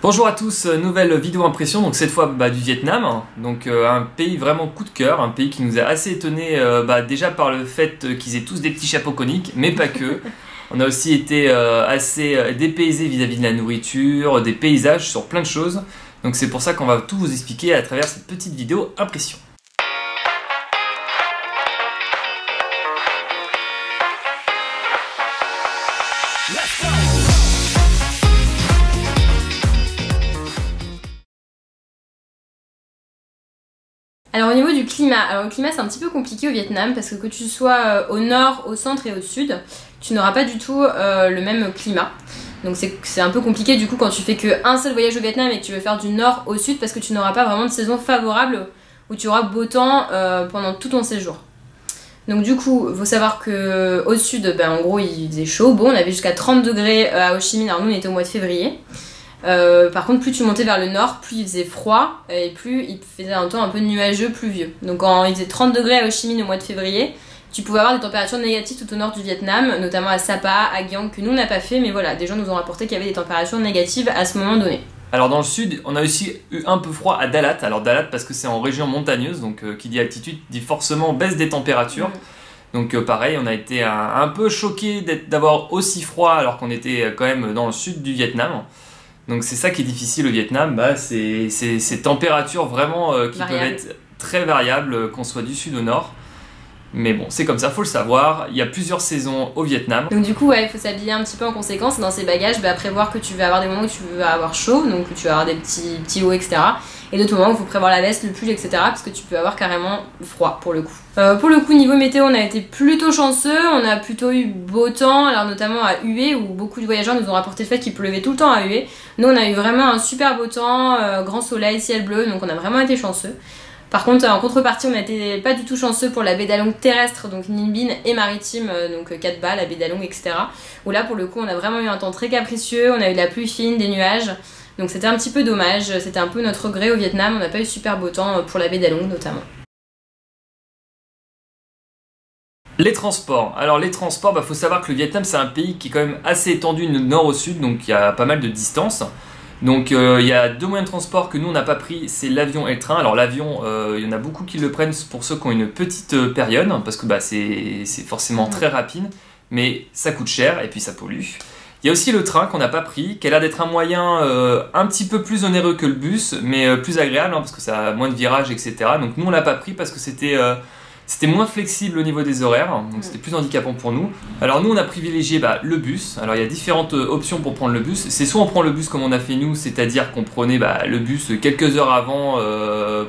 Bonjour à tous, nouvelle vidéo impression, donc cette fois du Vietnam, donc un pays vraiment coup de cœur, un pays qui nous a assez étonné déjà par le fait qu'ils aient tous des petits chapeaux coniques, mais pas que. On a aussi été assez dépaysés vis-à-vis de la nourriture, des paysages, sur plein de choses. Donc c'est pour ça qu'on va tout vous expliquer à travers cette petite vidéo impression. Alors au niveau du climat, le climat c'est un petit peu compliqué au Vietnam parce que tu sois au nord, au centre et au sud, tu n'auras pas du tout le même climat. Donc c'est un peu compliqué du coup quand tu fais qu'un seul voyage au Vietnam et que tu veux faire du nord au sud parce que tu n'auras pas vraiment de saison favorable où tu auras beau temps pendant tout ton séjour. Donc du coup, il faut savoir qu'au sud, en gros il faisait chaud, bon on avait jusqu'à 30 degrés à Ho Chi Minh, alors nous on était au mois de février. Par contre, plus tu montais vers le nord, plus il faisait froid et plus il faisait un temps un peu nuageux, pluvieux. Donc quand il faisait 30 degrés à Ho Chi Minh au mois de février, tu pouvais avoir des températures négatives tout au nord du Vietnam, notamment à Sapa, à Giang, que nous on n'a pas fait, mais voilà, des gens nous ont rapporté qu'il y avait des températures négatives à ce moment donné. Alors dans le sud, on a aussi eu un peu froid à Dalat. Alors Dalat parce que c'est en région montagneuse, donc qui dit altitude dit forcément baisse des températures. Donc pareil, on a été un peu choqués d'avoir aussi froid alors qu'on était quand même dans le sud du Vietnam. Donc c'est ça qui est difficile au Vietnam, c'est ces températures vraiment qui peuvent être très variables, qu'on soit du sud au nord. Mais bon, c'est comme ça, faut le savoir, il y a plusieurs saisons au Vietnam. Donc du coup, il faut s'habiller un petit peu en conséquence, et dans ses bagages, prévoir que tu vas avoir des moments où tu vas avoir chaud, donc que tu vas avoir des petits hauts, etc. Et d'autres moments où il faut prévoir la veste, le pull, etc. parce que tu peux avoir carrément froid pour le coup. Pour le coup, niveau météo, on a été plutôt chanceux, on a plutôt eu beau temps, alors notamment à Hue, où beaucoup de voyageurs nous ont rapporté le fait qu'il pleuvait tout le temps à Hue. Nous, on a eu vraiment un super beau temps, grand soleil, ciel bleu, donc on a vraiment été chanceux. Par contre, en contrepartie, on n'était pas du tout chanceux pour la baie d'Along terrestre, donc Ninh Binh, et maritime, donc 4 Ba, la baie d'Along, etc. Où là, pour le coup, on a vraiment eu un temps très capricieux, on a eu de la pluie fine, des nuages. Donc c'était un petit peu dommage, c'était un peu notre regret au Vietnam, on n'a pas eu super beau temps pour la baie d'Along notamment. Les transports. Alors les transports, faut savoir que le Vietnam c'est un pays qui est quand même assez étendu de nord au sud, donc il y a pas mal de distances. Donc il y a deux moyens de transport que nous on n'a pas pris, c'est l'avion et le train. Alors l'avion, il y en a beaucoup qui le prennent pour ceux qui ont une petite période, parce que c'est forcément très rapide, mais ça coûte cher et puis ça pollue. Il y a aussi le train qu'on n'a pas pris, qui a l'air d'être un moyen un petit peu plus onéreux que le bus, mais plus agréable, parce que ça a moins de virages, etc. Donc nous on l'a pas pris parce que c'était moins flexible au niveau des horaires, donc c'était plus handicapant pour nous. Alors nous on a privilégié le bus. Alors il y a différentes options pour prendre le bus. C'est soit on prend le bus comme on a fait nous, c'est-à-dire qu'on prenait le bus quelques heures avant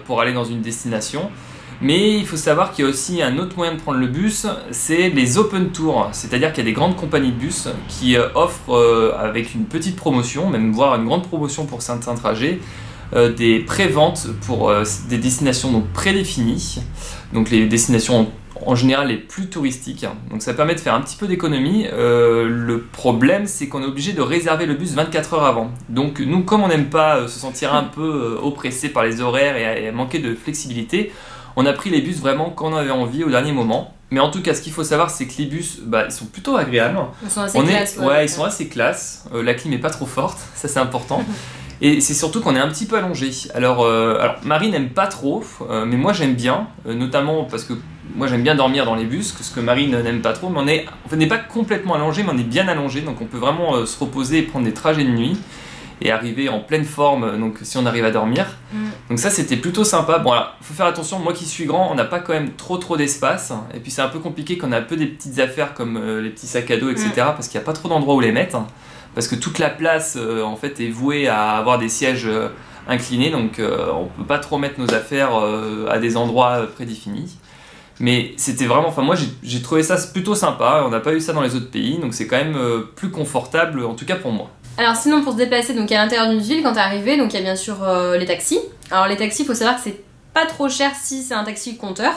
pour aller dans une destination. Mais il faut savoir qu'il y a aussi un autre moyen de prendre le bus, c'est les open tours. C'est-à-dire qu'il y a des grandes compagnies de bus qui offrent avec une petite promotion, même voire une grande promotion pour certains trajets, des pré-ventes pour des destinations donc prédéfinies, donc les destinations en général les plus touristiques. Donc ça permet de faire un petit peu d'économie. Le problème c'est qu'on est obligé de réserver le bus 24 heures avant. Donc nous, comme on n'aime pas se sentir un peu oppressé par les horaires et manquer de flexibilité, on a pris les bus vraiment quand on avait envie au dernier moment. Mais en tout cas, ce qu'il faut savoir, c'est que les bus, ils sont plutôt agréables. Ils sont assez classe. Ils sont assez classe. La clim n'est pas trop forte, ça c'est important. Et c'est surtout qu'on est un petit peu allongé. Alors Marie n'aime pas trop, mais moi j'aime bien, notamment parce que moi j'aime bien dormir dans les bus, ce que Marie n'aime pas trop. Mais on n'est pas complètement allongé, mais on est bien allongé, donc on peut vraiment se reposer et prendre des trajets de nuit et arriver en pleine forme, donc si on arrive à dormir. Donc ça c'était plutôt sympa. Bon alors, faut faire attention, moi qui suis grand, on n'a pas quand même trop d'espace, et puis c'est un peu compliqué quand on a un peu des petites affaires comme les petits sacs à dos, etc. parce qu'il n'y a pas trop d'endroits où les mettre, parce que toute la place en fait est vouée à avoir des sièges inclinés, donc on peut pas trop mettre nos affaires à des endroits prédéfinis. Mais c'était vraiment, moi j'ai trouvé ça plutôt sympa, on n'a pas eu ça dans les autres pays, donc c'est quand même plus confortable, en tout cas pour moi. Alors sinon, pour se déplacer donc à l'intérieur d'une ville, quand t'es arrivé, donc il y a bien sûr les taxis. Alors les taxis, il faut savoir que c'est pas trop cher si c'est un taxi compteur,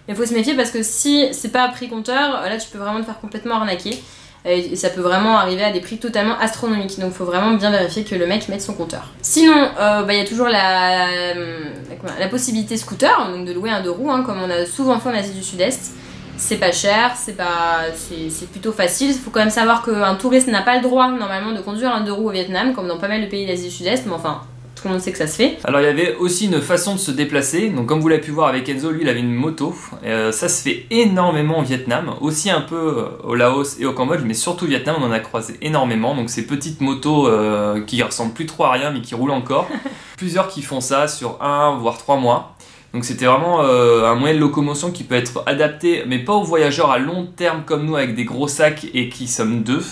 mais il faut se méfier parce que si c'est pas à prix compteur, là tu peux vraiment te faire complètement arnaquer. Et ça peut vraiment arriver à des prix totalement astronomiques, donc il faut vraiment bien vérifier que le mec mette son compteur. Sinon, y a toujours la possibilité scooter, donc de louer un deux roues, comme on a souvent fait en Asie du Sud-Est. c'est pas cher, c'est plutôt facile. Il faut quand même savoir qu'un touriste n'a pas le droit normalement de conduire un 2 roues au Vietnam, comme dans pas mal de pays d'Asie du Sud-Est, mais enfin, tout le monde sait que ça se fait. Alors il y avait aussi une façon de se déplacer, donc comme vous l'avez pu voir avec Enzo, lui il avait une moto, ça se fait énormément au Vietnam, aussi un peu au Laos et au Cambodge, mais surtout au Vietnam on en a croisé énormément, donc ces petites motos qui ressemblent plus trop à rien mais qui roulent encore, plusieurs qui font ça sur 1 voire 3 mois. Donc c'était vraiment un moyen de locomotion qui peut être adapté, mais pas aux voyageurs à long terme comme nous avec des gros sacs et qui sommes 2.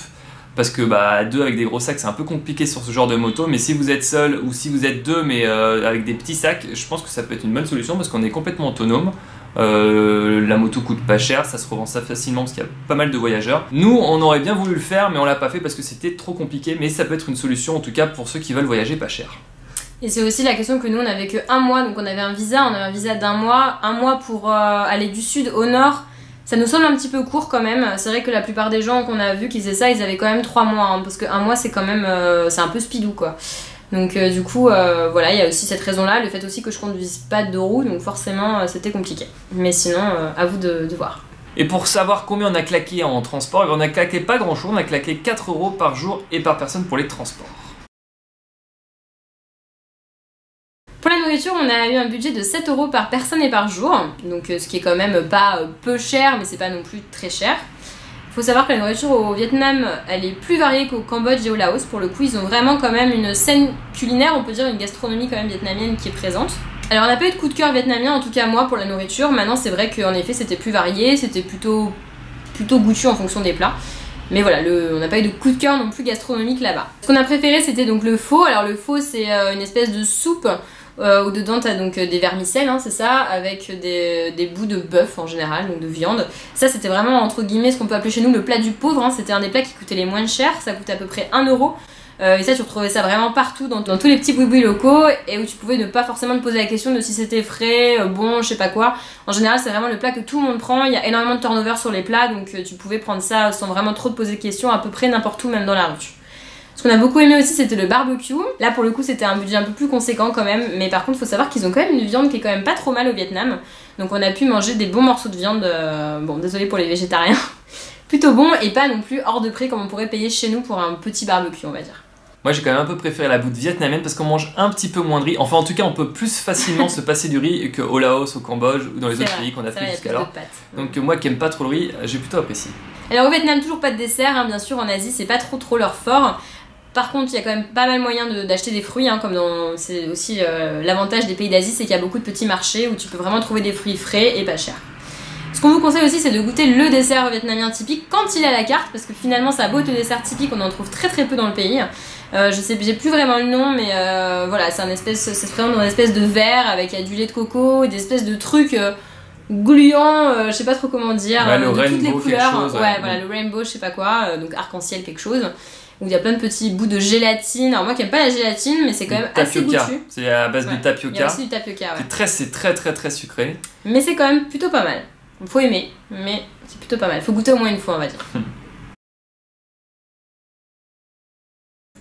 Parce que 2 avec des gros sacs c'est un peu compliqué sur ce genre de moto, mais si vous êtes seul ou si vous êtes 2 mais avec des petits sacs, je pense que ça peut être une bonne solution parce qu'on est complètement autonome. La moto coûte pas cher, ça se revend ça facilement parce qu'il y a pas mal de voyageurs. Nous on aurait bien voulu le faire mais on l'a pas fait parce que c'était trop compliqué, mais ça peut être une solution en tout cas pour ceux qui veulent voyager pas cher. Et c'est aussi la question que nous on avait que 1 mois, donc on avait un visa d'1 mois, 1 mois pour aller du sud au nord. Ça nous semble un petit peu court quand même. C'est vrai que la plupart des gens qu'on a vu qui faisaient ça, ils avaient quand même 3 mois, hein, parce que 1 mois c'est quand même, c'est un peu speedou quoi. Donc du coup, voilà, il y a aussi cette raison-là, le fait aussi que je conduise pas de 2 roues, donc forcément c'était compliqué. Mais sinon, à vous de voir. Et pour savoir combien on a claqué en transport, on a claqué pas grand chose, on a claqué 4 € par jour et par personne pour les transports. Pour la nourriture, on a eu un budget de 7 € par personne et par jour, donc ce qui est quand même pas peu cher, mais c'est pas non plus très cher. Il faut savoir que la nourriture au Vietnam, elle est plus variée qu'au Cambodge et au Laos. Pour le coup, ils ont vraiment quand même une scène culinaire, on peut dire une gastronomie quand même vietnamienne qui est présente. Alors on n'a pas eu de coup de cœur vietnamien, en tout cas moi, pour la nourriture. Maintenant, c'est vrai qu'en effet, c'était plus varié, c'était plutôt goûtu en fonction des plats. Mais voilà, on n'a pas eu de coup de cœur non plus gastronomique là-bas. Ce qu'on a préféré, c'était donc le pho. Alors le pho, c'est une espèce de soupe où dedans t'as donc des vermicelles, hein, c'est ça, avec des bouts de bœuf en général, donc de viande. Ça c'était vraiment entre guillemets ce qu'on peut appeler chez nous le plat du pauvre, hein. C'était un des plats qui coûtait les moins chers, ça coûtait à peu près 1 €. Et ça tu retrouvais ça vraiment partout dans tous les petits boui-boui locaux, et où tu pouvais ne pas forcément te poser la question de si c'était frais, bon, je sais pas quoi. En général c'est vraiment le plat que tout le monde prend, il y a énormément de turnover sur les plats, donc tu pouvais prendre ça sans vraiment trop te poser de questions à peu près n'importe où, même dans la rue. Ce qu'on a beaucoup aimé aussi, c'était le barbecue. Là pour le coup c'était un budget un peu plus conséquent quand même, mais par contre il faut savoir qu'ils ont quand même une viande qui est quand même pas trop mal au Vietnam, donc on a pu manger des bons morceaux de viande, bon désolé pour les végétariens, plutôt bon et pas non plus hors de prix comme on pourrait payer chez nous pour un petit barbecue on va dire. Moi j'ai quand même un peu préféré la bouffe vietnamienne parce qu'on mange un petit peu moins de riz. Enfin en tout cas on peut plus facilement se passer du riz qu'au Laos, au Cambodge ou dans les autres pays qu'on a fait jusqu'alors. Donc moi qui aime pas trop le riz, j'ai plutôt apprécié. Alors au Vietnam toujours pas de dessert, hein, bien sûr, en Asie c'est pas trop leur fort. Par contre, il y a quand même pas mal moyen d'acheter des fruits, hein, comme c'est aussi l'avantage des pays d'Asie, c'est qu'il y a beaucoup de petits marchés où tu peux vraiment trouver des fruits frais et pas chers. Ce qu'on vous conseille aussi, c'est de goûter le dessert vietnamien typique quand il est à la carte, parce que finalement, ça a beau être le dessert typique, on en trouve très peu dans le pays. Je sais, j'ai plus vraiment le nom, mais voilà, ça se présente dans une espèce de verre avec il y a du lait de coco, et des espèces de trucs gluants, je sais pas trop comment dire, ouais, de toutes les couleurs. Ouais, voilà, le rainbow, je sais pas quoi, donc arc-en-ciel quelque chose. Où il y a plein de petits bouts de gélatine. Alors moi qui aime pas la gélatine, mais c'est quand même assez goûtu. C'est à base de tapioca. Il y a aussi du tapioca, ouais. C'est très sucré. Mais c'est quand même plutôt pas mal. Faut aimer, mais c'est plutôt pas mal. Faut goûter au moins une fois, on va dire.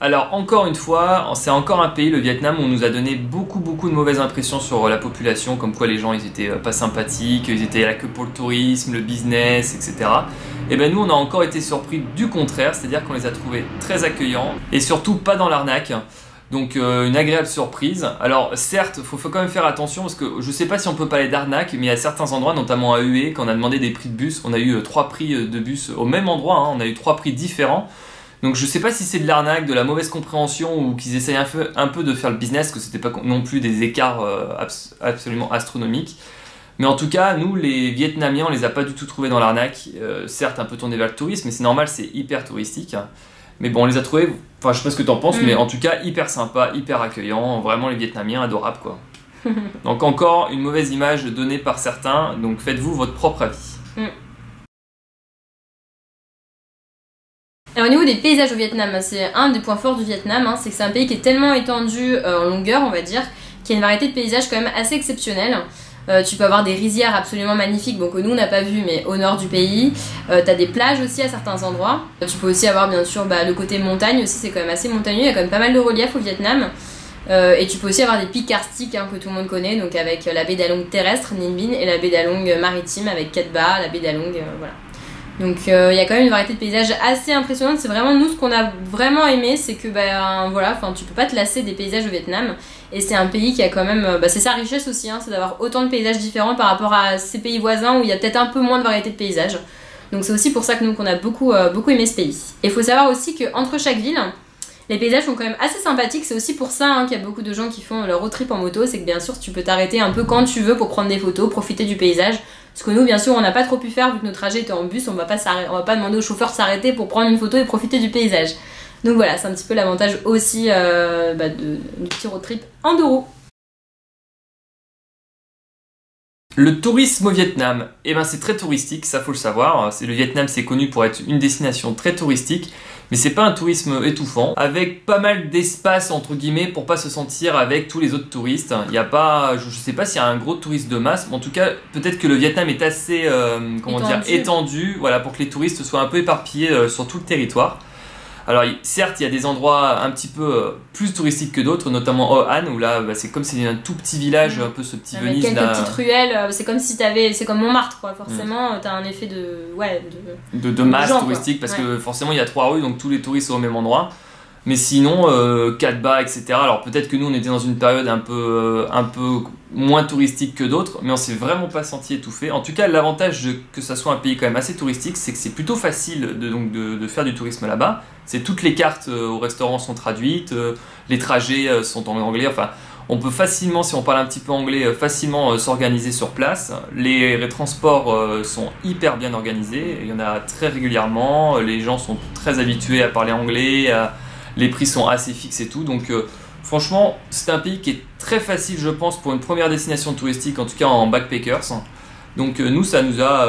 Alors encore une fois, c'est encore un pays, le Vietnam, où on nous a donné beaucoup de mauvaises impressions sur la population, comme quoi les gens ils étaient pas sympathiques, ils étaient là que pour le tourisme, le business, etc. Et ben nous on a encore été surpris du contraire, c'est-à-dire qu'on les a trouvés très accueillants et surtout pas dans l'arnaque. Donc une agréable surprise. Alors certes, faut quand même faire attention parce que je sais pas si on peut parler d'arnaque, mais il y a certains endroits, notamment à Hue, quand on a demandé des prix de bus, on a eu 3 prix de bus au même endroit, hein, on a eu 3 prix différents. Donc je sais pas si c'est de l'arnaque, de la mauvaise compréhension ou qu'ils essayent un peu de faire le business, que c'était pas non plus des écarts absolument astronomiques. Mais en tout cas, nous les Vietnamiens, on les a pas du tout trouvés dans l'arnaque. Certes un peu tournés vers le tourisme, mais c'est normal, c'est hyper touristique. Mais bon, on les a trouvés, enfin je sais pas ce que t'en penses, mais en tout cas hyper sympa, hyper accueillant, vraiment les Vietnamiens adorables quoi. Donc encore une mauvaise image donnée par certains, donc faites-vous votre propre avis. Alors au niveau des paysages au Vietnam, c'est un des points forts du Vietnam, hein, c'est que c'est un pays qui est tellement étendu en longueur, on va dire, qu'il y a une variété de paysages quand même assez exceptionnelle. Tu peux avoir des rizières absolument magnifiques, bon, que nous on n'a pas vu, mais au nord du pays. T'as des plages aussi à certains endroits. Tu peux aussi avoir bien sûr le côté montagne aussi, c'est quand même assez montagneux, il y a quand même pas mal de relief au Vietnam. Et tu peux aussi avoir des pics karstiques que tout le monde connaît, donc avec la baie d'Along terrestre, Ninh Binh, et la baie d'Along maritime avec Cat Ba, la baie d'Along, voilà. Donc il y a quand même une variété de paysages assez impressionnante. C'est vraiment nous ce qu'on a vraiment aimé, c'est que voilà, tu peux pas te lasser des paysages au Vietnam. Et c'est un pays qui a quand même, c'est sa richesse aussi, c'est d'avoir autant de paysages différents par rapport à ces pays voisins où il y a peut-être un peu moins de variété de paysages. Donc c'est aussi pour ça que nous qu'on a beaucoup aimé ce pays. Et il faut savoir aussi qu'entre chaque ville, les paysages sont quand même assez sympathiques. C'est aussi pour ça qu'il y a beaucoup de gens qui font leur road trip en moto. C'est que bien sûr tu peux t'arrêter un peu quand tu veux pour prendre des photos, profiter du paysage. Parce que nous, bien sûr, on n'a pas trop pu faire vu que notre trajet était en bus. On va pas demander au chauffeur de s'arrêter pour prendre une photo et profiter du paysage. Donc voilà, c'est un petit peu l'avantage aussi du petit road trip en 2 roues. Le tourisme au Vietnam, c'est très touristique, ça faut le savoir. Le Vietnam, c'est connu pour être une destination très touristique, mais c'est pas un tourisme étouffant, avec pas mal d'espace entre guillemets pour pas se sentir avec tous les autres touristes. Il y a pas, je sais pas s'il y a un gros tourisme de masse, mais en tout cas, peut-être que le Vietnam est assez, étendu, voilà, pour que les touristes soient un peu éparpillés sur tout le territoire. Alors certes, il y a des endroits un petit peu plus touristiques que d'autres, notamment Hoi An, où là, c'est comme c'est un tout petit village, un peu ce petit avec Venise. Quelques petites ruelles, c'est comme si c'est comme Montmartre, quoi. Forcément, t'as un effet de masse gens, touristique, parce que forcément, il y a 3 rues, donc tous les touristes sont au même endroit. Mais sinon, Cat Ba, etc. Alors peut-être que nous, on était dans une période un peu moins touristique que d'autres, mais on s'est vraiment pas senti étouffé. En tout cas, l'avantage que ça soit un pays quand même assez touristique, c'est que c'est plutôt facile de faire du tourisme là-bas. C'est toutes les cartes au restaurant sont traduites, les trajets sont en anglais. Enfin, on peut facilement, si on parle un petit peu anglais, facilement s'organiser sur place. Les transports sont hyper bien organisés. Il y en a très régulièrement. Les gens sont très habitués à parler anglais. Les prix sont assez fixes et tout. Donc, franchement, c'est un pays qui est très facile, je pense, pour une première destination touristique, en tout cas en backpackers. Donc nous, ça nous a,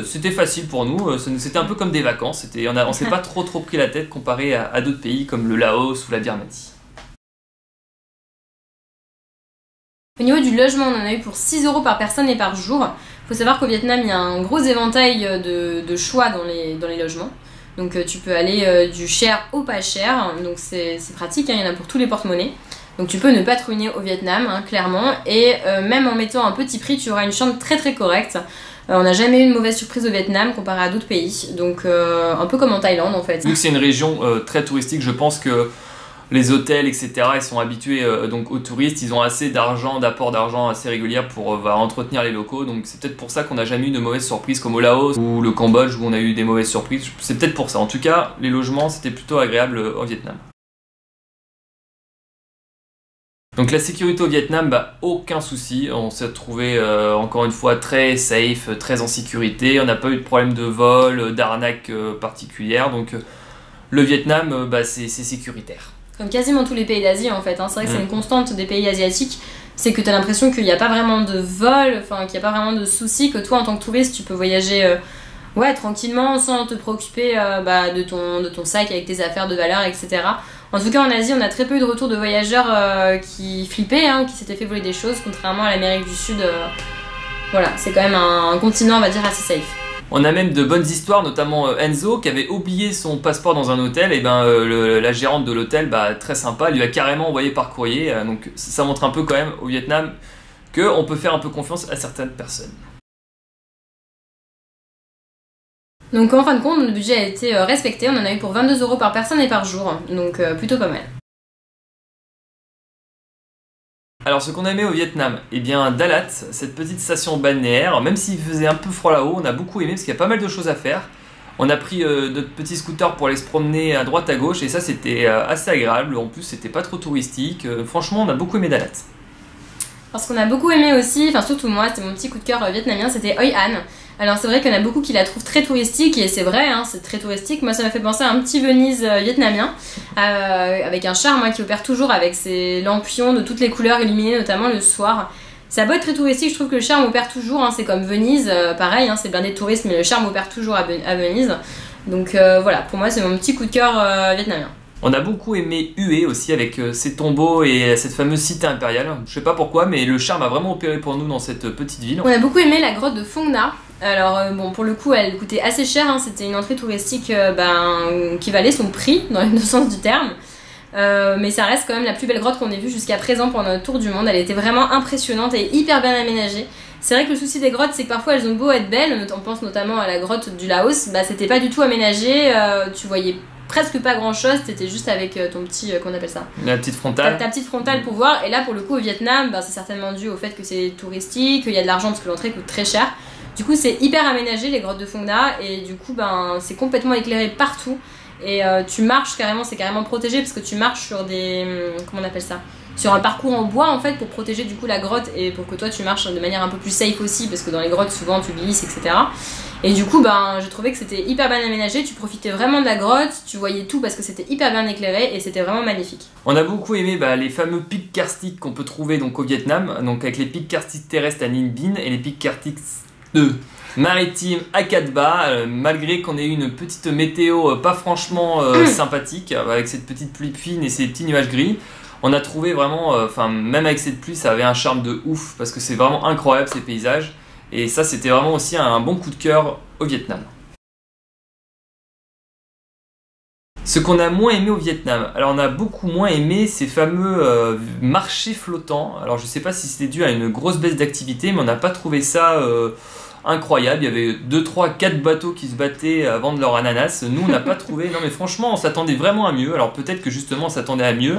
c'était facile pour nous, c'était un peu comme des vacances, on s'est pas trop pris la tête comparé à d'autres pays comme le Laos ou la Birmanie. Au niveau du logement, on en a eu pour 6 € par personne et par jour. Il faut savoir qu'au Vietnam, il y a un gros éventail de choix dans les logements. Donc tu peux aller du cher au pas cher, donc c'est pratique, il y en a pour tous les porte-monnaies. Donc tu peux ne pas te ruiner au Vietnam, clairement, et même en mettant un petit prix, tu auras une chambre très très correcte. On n'a jamais eu une mauvaise surprise au Vietnam comparé à d'autres pays, donc un peu comme en Thaïlande en fait. Vu que c'est une région très touristique, je pense que les hôtels, etc., ils sont habitués donc aux touristes, ils ont assez d'apport d'argent assez régulier pour entretenir les locaux, donc c'est peut-être pour ça qu'on n'a jamais eu de mauvaises surprises comme au Laos ou le Cambodge où on a eu des mauvaises surprises, c'est peut-être pour ça. En tout cas, les logements, c'était plutôt agréable au Vietnam. Donc la sécurité au Vietnam, aucun souci, on s'est retrouvé encore une fois très safe, très en sécurité, on n'a pas eu de problème de vol, d'arnaque particulière, donc le Vietnam, c'est sécuritaire. Comme quasiment tous les pays d'Asie en fait, c'est vrai que c'est une constante des pays asiatiques, c'est que tu as l'impression qu'il n'y a pas vraiment de vol, qu'il n'y a pas vraiment de soucis, que toi en tant que touriste tu peux voyager tranquillement sans te préoccuper de ton sac avec tes affaires de valeur, etc. En tout cas en Asie on a très peu eu de retours de voyageurs qui flippaient, qui s'étaient fait voler des choses, contrairement à l'Amérique du Sud. Voilà, c'est quand même un continent on va dire assez safe. On a même de bonnes histoires, notamment Enzo qui avait oublié son passeport dans un hôtel, et la gérante de l'hôtel, très sympa, lui a carrément envoyé par courrier, donc ça montre un peu quand même au Vietnam qu'on peut faire un peu confiance à certaines personnes. Donc en fin de compte, notre budget a été respecté, on en a eu pour 22 € par personne et par jour, donc plutôt pas mal. Alors ce qu'on a aimé au Vietnam, Dalat, cette petite station balnéaire, même s'il faisait un peu froid là-haut, on a beaucoup aimé parce qu'il y a pas mal de choses à faire. On a pris notre petit scooter pour aller se promener à droite à gauche et ça c'était assez agréable, en plus c'était pas trop touristique, franchement on a beaucoup aimé Dalat. Alors ce qu'on a beaucoup aimé aussi, surtout moi, c'était mon petit coup de cœur vietnamien, c'était Hoi An. Alors c'est vrai qu'il y en a beaucoup qui la trouvent très touristique et c'est vrai, c'est très touristique. Moi ça m'a fait penser à un petit Venise vietnamien avec un charme qui opère toujours avec ses lampions de toutes les couleurs illuminés notamment le soir. Ça a beau être très touristique, je trouve que le charme opère toujours, c'est comme Venise, pareil, c'est blindé de touristes mais le charme opère toujours à Venise. Donc voilà, pour moi c'est mon petit coup de cœur vietnamien. On a beaucoup aimé Hue aussi avec ses tombeaux et cette fameuse cité impériale. Je sais pas pourquoi, mais le charme a vraiment opéré pour nous dans cette petite ville. On a beaucoup aimé la grotte de Phong Nha. Alors pour le coup elle coûtait assez cher, c'était une entrée touristique qui valait son prix dans les deux sens du terme. mais ça reste quand même la plus belle grotte qu'on ait vue jusqu'à présent pendant notre tour du monde. Elle était vraiment impressionnante et hyper bien aménagée. C'est vrai que le souci des grottes, c'est que parfois elles ont beau être belles, on pense notamment à la grotte du Laos, bah c'était pas du tout aménagé, tu voyais presque pas grand chose, t'étais juste avec ton petit, qu'on appelle ça, la petite frontale. Ta petite frontale pour voir. Et là pour le coup au Vietnam, bah, c'est certainement dû au fait que c'est touristique, qu'il y a de l'argent parce que l'entrée coûte très cher. Du coup c'est hyper aménagé les grottes de Phong Da, et du coup ben, c'est complètement éclairé partout. Et tu marches carrément, c'est carrément protégé parce que tu marches sur des, comment on appelle ça, sur un parcours en bois en fait pour protéger du coup la grotte et pour que toi tu marches de manière un peu plus safe aussi, parce que dans les grottes souvent tu glisses, etc. Et du coup ben j'ai trouvé que c'était hyper bien aménagé, tu profitais vraiment de la grotte, tu voyais tout parce que c'était hyper bien éclairé et c'était vraiment magnifique. On a beaucoup aimé les fameux pics karstiques qu'on peut trouver donc au Vietnam, donc avec les pics karstiques terrestres à Ninh Binh et les pics karstiques maritimes à Cat Ba, malgré qu'on ait eu une petite météo pas franchement sympathique, avec cette petite pluie fine et ces petits nuages gris. On a trouvé vraiment, même avec cette pluie, ça avait un charme de ouf, parce que c'est vraiment incroyable ces paysages. Et ça, c'était vraiment aussi un bon coup de cœur au Vietnam. Ce qu'on a moins aimé au Vietnam, alors on a beaucoup moins aimé ces fameux marchés flottants. Alors je sais pas si c'était dû à une grosse baisse d'activité, mais on n'a pas trouvé ça incroyable. Il y avait 2, 3, 4 bateaux qui se battaient à vendre leur ananas. Nous, on n'a pas trouvé. Non mais franchement, on s'attendait vraiment à mieux. Alors peut-être que justement, on s'attendait à mieux.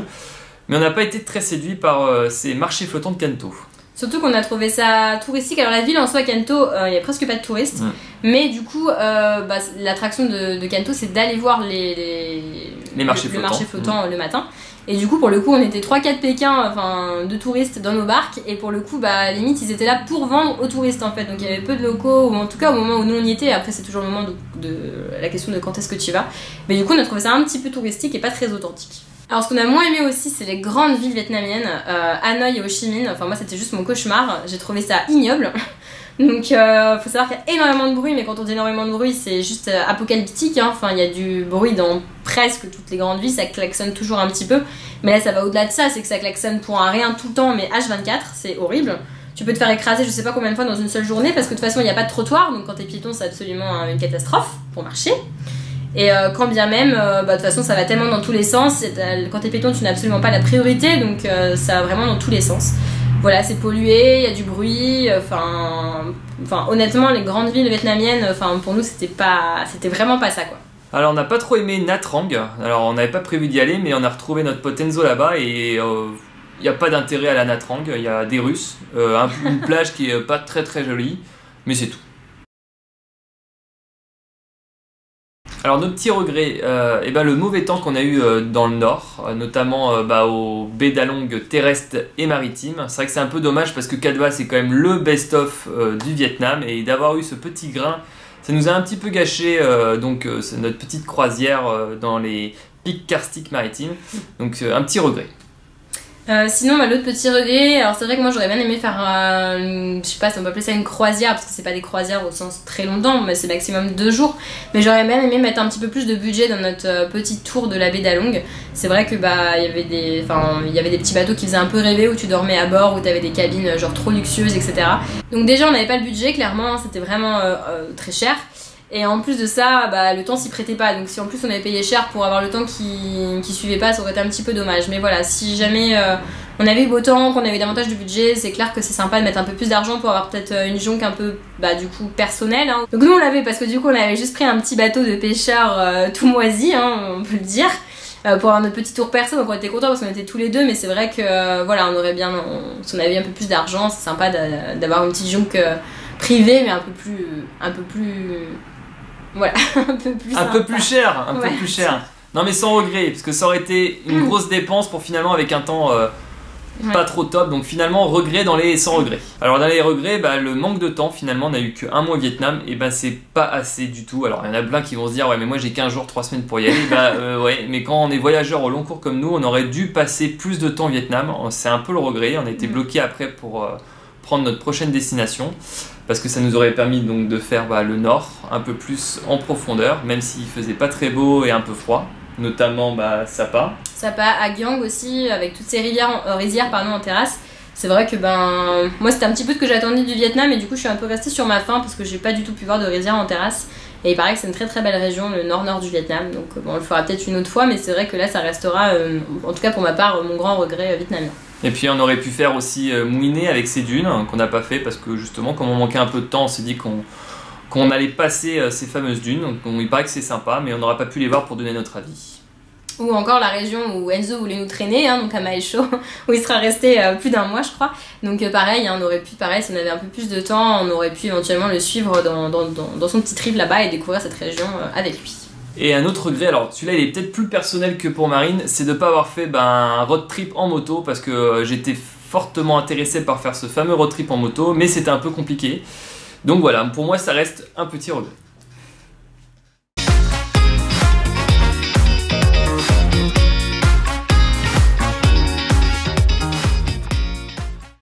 Mais on n'a pas été très séduit par ces marchés flottants de Can Tho. Surtout qu'on a trouvé ça touristique. Alors la ville en soi, Can Tho, il n'y a presque pas de touristes. Mais du coup, l'attraction de Can Tho, c'est d'aller voir le marché flottant le matin. Et du coup, pour le coup, on était 3-4 Pékins de touristes dans nos barques. Et pour le coup, limite, ils étaient là pour vendre aux touristes en fait. Donc il y avait peu de locaux, ou en tout cas au moment où nous on y était. Après, c'est toujours le moment de la question de quand est-ce que tu y vas. Mais du coup, on a trouvé ça un petit peu touristique et pas très authentique. Alors ce qu'on a moins aimé aussi, c'est les grandes villes vietnamiennes, Hanoï et Ho Chi Minh. Enfin moi c'était juste mon cauchemar, j'ai trouvé ça ignoble. Donc faut savoir qu'il y a énormément de bruit, mais quand on dit énormément de bruit, c'est juste apocalyptique, hein. Enfin il y a du bruit dans presque toutes les grandes villes, ça klaxonne toujours un petit peu. Mais là ça va au-delà de ça, c'est que ça klaxonne pour un rien tout le temps, mais H24, c'est horrible. Tu peux te faire écraser je sais pas combien de fois dans une seule journée, parce que de toute façon il n'y a pas de trottoir, donc quand t'es piéton c'est absolument une catastrophe pour marcher. Et quand bien même, de toute façon ça va tellement dans tous les sens, quand t'es péton tu n'as absolument pas la priorité, donc ça va vraiment dans tous les sens. Voilà, c'est pollué, il y a du bruit, honnêtement les grandes villes vietnamiennes, pour nous c'était vraiment pas ça quoi. Alors on n'a pas trop aimé Nha Trang, alors on n'avait pas prévu d'y aller mais on a retrouvé notre pote Enzo là-bas et il n'y a pas d'intérêt à la Nha Trang, il y a des Russes, une plage qui est pas très très jolie, mais c'est tout. Alors nos petits regrets, le mauvais temps qu'on a eu dans le nord, notamment aux baies d'Along terrestres et maritimes. C'est vrai que c'est un peu dommage parce que Cat Ba c'est quand même le best-of du Vietnam et d'avoir eu ce petit grain, ça nous a un petit peu gâché c'est notre petite croisière dans les pics karstiques maritimes. Donc un petit regret. Sinon l'autre petit regret, alors c'est vrai que moi j'aurais bien aimé faire je sais pas si on peut appeler ça une croisière, parce que c'est pas des croisières au sens très longtemps, mais c'est maximum 2 jours, mais j'aurais bien aimé mettre un petit peu plus de budget dans notre petit tour de la baie d'Along. C'est vrai que il y avait des petits bateaux qui faisaient un peu rêver, où tu dormais à bord, où t'avais des cabines genre trop luxueuses, etc. Donc déjà on n'avait pas le budget, clairement, c'était vraiment très cher. Et en plus de ça, le temps s'y prêtait pas. Donc si en plus on avait payé cher pour avoir le temps qui suivait pas, ça aurait été un petit peu dommage. Mais voilà, si jamais on avait eu beau temps, qu'on avait davantage de budget, c'est clair que c'est sympa de mettre un peu plus d'argent pour avoir peut-être une jonque un peu du coup personnelle, hein. Donc nous on l'avait parce que du coup on avait juste pris un petit bateau de pêcheurs tout moisi, hein, on peut le dire, pour avoir notre petit tour perso. Donc on était contents parce qu'on était tous les deux, mais c'est vrai que on aurait bien, si on avait un peu plus d'argent, c'est sympa d'avoir une petite jonque privée, mais un peu plus voilà, un peu plus cher. Non mais sans regret, parce que ça aurait été une grosse dépense pour finalement avec un temps pas trop top, donc finalement regret dans les sans regrets. Alors dans les regrets, le manque de temps, finalement on a eu qu'un mois au Vietnam, et c'est pas assez du tout. Alors il y en a plein qui vont se dire ouais mais moi j'ai 15 jours, 3 semaines pour y aller, ouais, mais quand on est voyageur au long cours comme nous, on aurait dû passer plus de temps au Vietnam, c'est un peu le regret, on a été bloqué après pour prendre notre prochaine destination, parce que ça nous aurait permis donc de faire le nord un peu plus en profondeur, même s'il faisait pas très beau et un peu froid, notamment Sapa, À Giang aussi, avec toutes ces rizières en terrasse. C'est vrai que moi c'était un petit peu ce que j'attendais du Vietnam, et du coup je suis un peu restée sur ma faim parce que j'ai pas du tout pu voir de rizière en terrasse. Et il paraît que c'est une très très belle région, le nord-nord du Vietnam. Donc bon, on le fera peut-être une autre fois, mais c'est vrai que là, ça restera, en tout cas pour ma part, mon grand regret vietnamien. Et puis on aurait pu faire aussi Mui Ne avec ces dunes, qu'on n'a pas fait parce que justement, comme on manquait un peu de temps, on s'est dit qu'on allait passer ces fameuses dunes. Donc il paraît que c'est sympa, mais on n'aura pas pu les voir pour donner notre avis. Ou encore la région où Enzo voulait nous traîner, donc à Mae Chau, où il sera resté plus d'1 mois, je crois. Donc pareil, on aurait pu, si on avait un peu plus de temps, on aurait pu éventuellement le suivre dans son petit trip là-bas et découvrir cette région avec lui. Et un autre regret, alors celui-là il est peut-être plus personnel que pour Marine, c'est de ne pas avoir fait un road trip en moto parce que j'étais fortement intéressé par faire ce fameux road trip en moto, mais c'était un peu compliqué. Donc voilà, pour moi ça reste un petit regret.